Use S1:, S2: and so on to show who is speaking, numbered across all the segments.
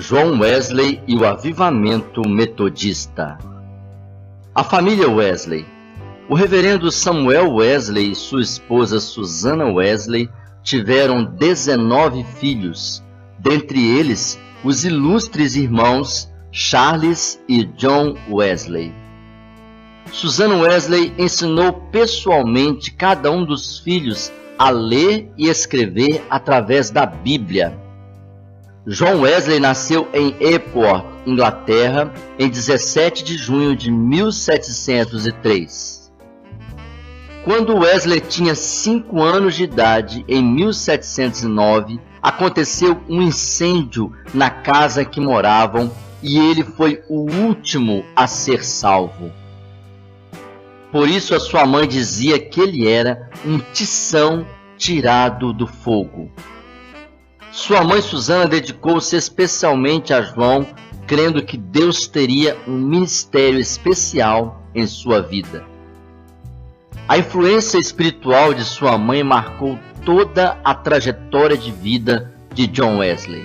S1: John Wesley e o avivamento metodista. A família Wesley. O reverendo Samuel Wesley e sua esposa Susanna Wesley tiveram 19 filhos, dentre eles os ilustres irmãos Charles e John Wesley. Susanna Wesley ensinou pessoalmente cada um dos filhos a ler e escrever através da Bíblia. John Wesley nasceu em Epworth, Inglaterra, em 17 de junho de 1703. Quando Wesley tinha 5 anos de idade, em 1709, aconteceu um incêndio na casa que moravam e ele foi o último a ser salvo. Por isso a sua mãe dizia que ele era um tição tirado do fogo. Sua mãe Susanna dedicou-se especialmente a João, crendo que Deus teria um ministério especial em sua vida. A influência espiritual de sua mãe marcou toda a trajetória de vida de John Wesley.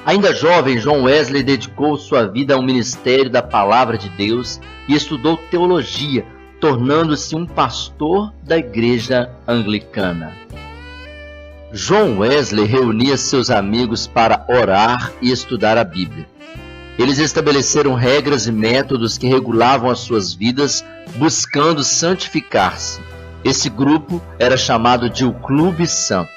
S1: Ainda jovem, John Wesley dedicou sua vida ao ministério da Palavra de Deus e estudou teologia, tornando-se um pastor da Igreja Anglicana. John Wesley reunia seus amigos para orar e estudar a Bíblia. Eles estabeleceram regras e métodos que regulavam as suas vidas, buscando santificar-se. Esse grupo era chamado de o Clube Santo.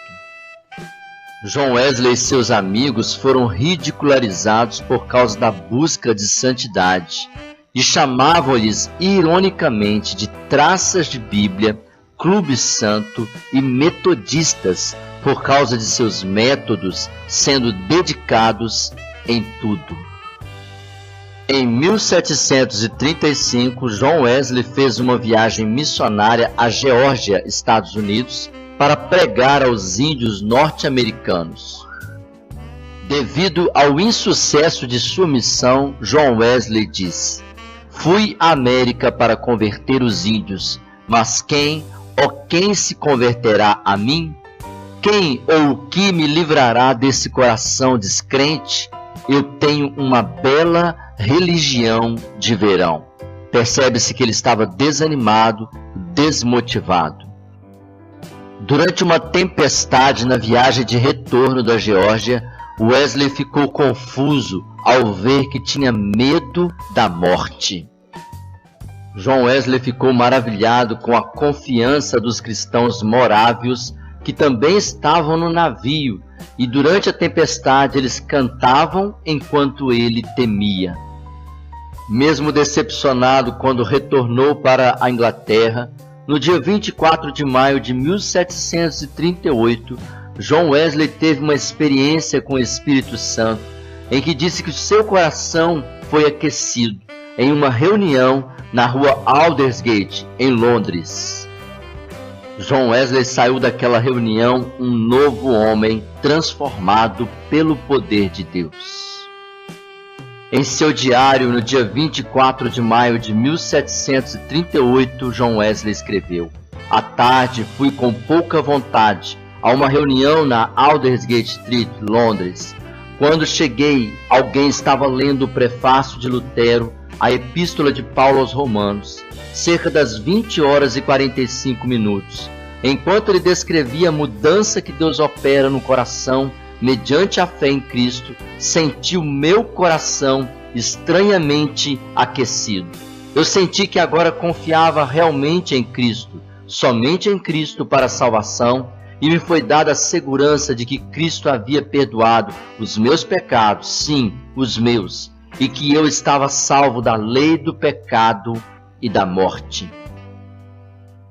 S1: John Wesley e seus amigos foram ridicularizados por causa da busca de santidade e chamavam-lhes ironicamente de traças de Bíblia, Clube Santo e metodistas por causa de seus métodos sendo dedicados em tudo. Em 1735, John Wesley fez uma viagem missionária à Geórgia, Estados Unidos, para pregar aos índios norte-americanos. Devido ao insucesso de sua missão, John Wesley disse: "Fui à América para converter os índios, mas quem se converterá a mim? Quem ou o que me livrará desse coração descrente? Eu tenho uma bela religião de verão." Percebe-se que ele estava desanimado, desmotivado. Durante uma tempestade na viagem de retorno da Geórgia, Wesley ficou confuso ao ver que tinha medo da morte. John Wesley ficou maravilhado com a confiança dos cristãos morávios que também estavam no navio, e durante a tempestade eles cantavam enquanto ele temia. Mesmo decepcionado quando retornou para a Inglaterra, no dia 24 de maio de 1738, John Wesley teve uma experiência com o Espírito Santo, em que disse que seu coração foi aquecido em uma reunião na rua Aldersgate, em Londres. John Wesley saiu daquela reunião um novo homem, transformado pelo poder de Deus. Em seu diário, no dia 24 de maio de 1738, John Wesley escreveu: "À tarde fui com pouca vontade a uma reunião na Aldersgate Street, Londres. Quando cheguei, alguém estava lendo o prefácio de Lutero à Epístola de Paulo aos Romanos, cerca das 20 horas e 45 minutos. Enquanto ele descrevia a mudança que Deus opera no coração mediante a fé em Cristo, senti o meu coração estranhamente aquecido. Eu senti que agora confiava realmente em Cristo, somente em Cristo para a salvação, e me foi dada a segurança de que Cristo havia perdoado os meus pecados, sim, os meus, e que eu estava salvo da lei do pecado e da morte."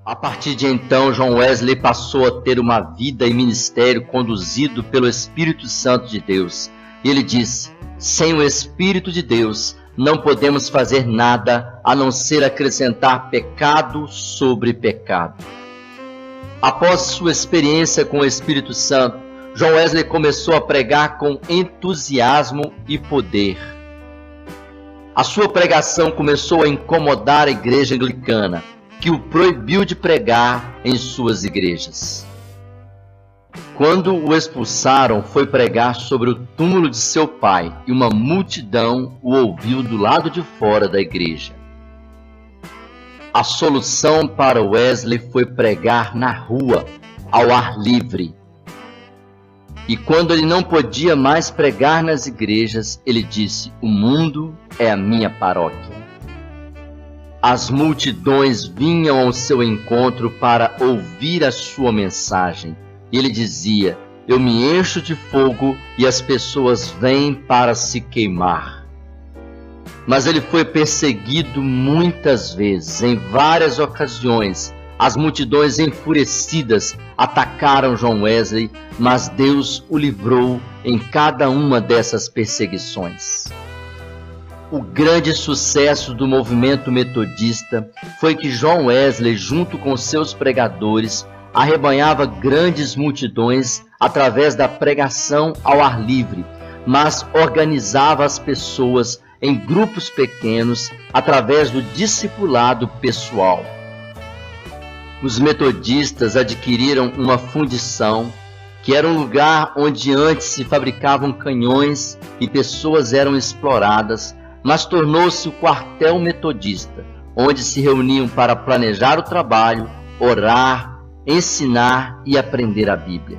S1: A partir de então, John Wesley passou a ter uma vida e ministério conduzido pelo Espírito Santo de Deus. E ele disse: "Sem o Espírito de Deus, não podemos fazer nada a não ser acrescentar pecado sobre pecado." Após sua experiência com o Espírito Santo, John Wesley começou a pregar com entusiasmo e poder. A sua pregação começou a incomodar a igreja anglicana, que o proibiu de pregar em suas igrejas. Quando o expulsaram, foi pregar sobre o túmulo de seu pai, e uma multidão o ouviu do lado de fora da igreja. A solução para Wesley foi pregar na rua, ao ar livre. E quando ele não podia mais pregar nas igrejas, ele disse: o mundo é a minha paróquia. As multidões vinham ao seu encontro para ouvir a sua mensagem. Ele dizia: eu me encho de fogo e as pessoas vêm para se queimar. Mas ele foi perseguido muitas vezes. Em várias ocasiões, as multidões enfurecidas atacaram John Wesley, mas Deus o livrou em cada uma dessas perseguições. O grande sucesso do movimento metodista foi que John Wesley, junto com seus pregadores, arrebanhava grandes multidões através da pregação ao ar livre, mas organizava as pessoas em grupos pequenos através do discipulado pessoal. Os metodistas adquiriram uma fundição, que era um lugar onde antes se fabricavam canhões e pessoas eram exploradas, mas tornou-se o quartel metodista, onde se reuniam para planejar o trabalho, orar, ensinar e aprender a Bíblia.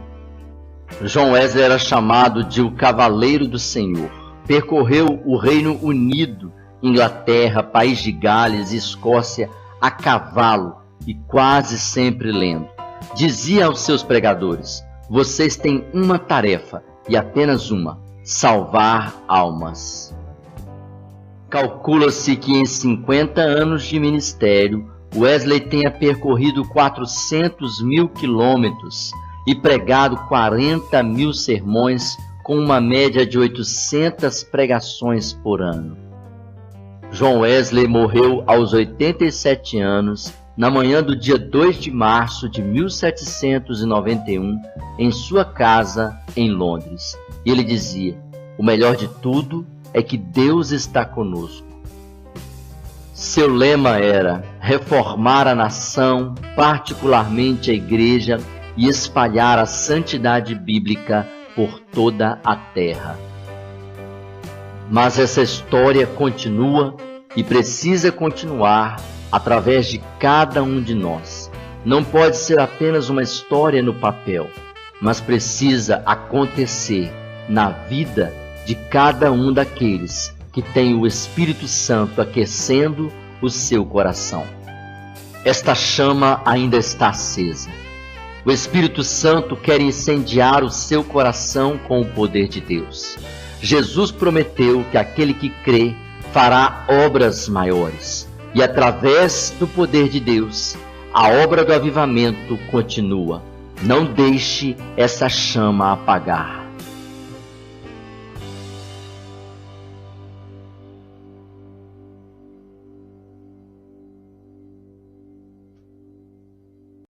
S1: John Wesley era chamado de o Cavaleiro do Senhor. Percorreu o Reino Unido, Inglaterra, País de Gales e Escócia a cavalo e quase sempre lendo. Dizia aos seus pregadores: vocês têm uma tarefa e apenas uma: salvar almas. Calcula-se que em 50 anos de ministério, Wesley tenha percorrido 400.000 quilômetros e pregado 40.000 sermões, com uma média de 800 pregações por ano. John Wesley morreu aos 87 anos, na manhã do dia 2 de março de 1791, em sua casa em Londres. E ele dizia: o melhor de tudo é que Deus está conosco. Seu lema era reformar a nação, particularmente a igreja, e espalhar a santidade bíblica por toda a terra. Mas essa história continua e precisa continuar através de cada um de nós. Não pode ser apenas uma história no papel, mas precisa acontecer na vida de cada um daqueles que tem o Espírito Santo aquecendo o seu coração. Esta chama ainda está acesa. O Espírito Santo quer incendiar o seu coração com o poder de Deus. Jesus prometeu que aquele que crê fará obras maiores. E através do poder de Deus, a obra do avivamento continua. Não deixe essa chama apagar.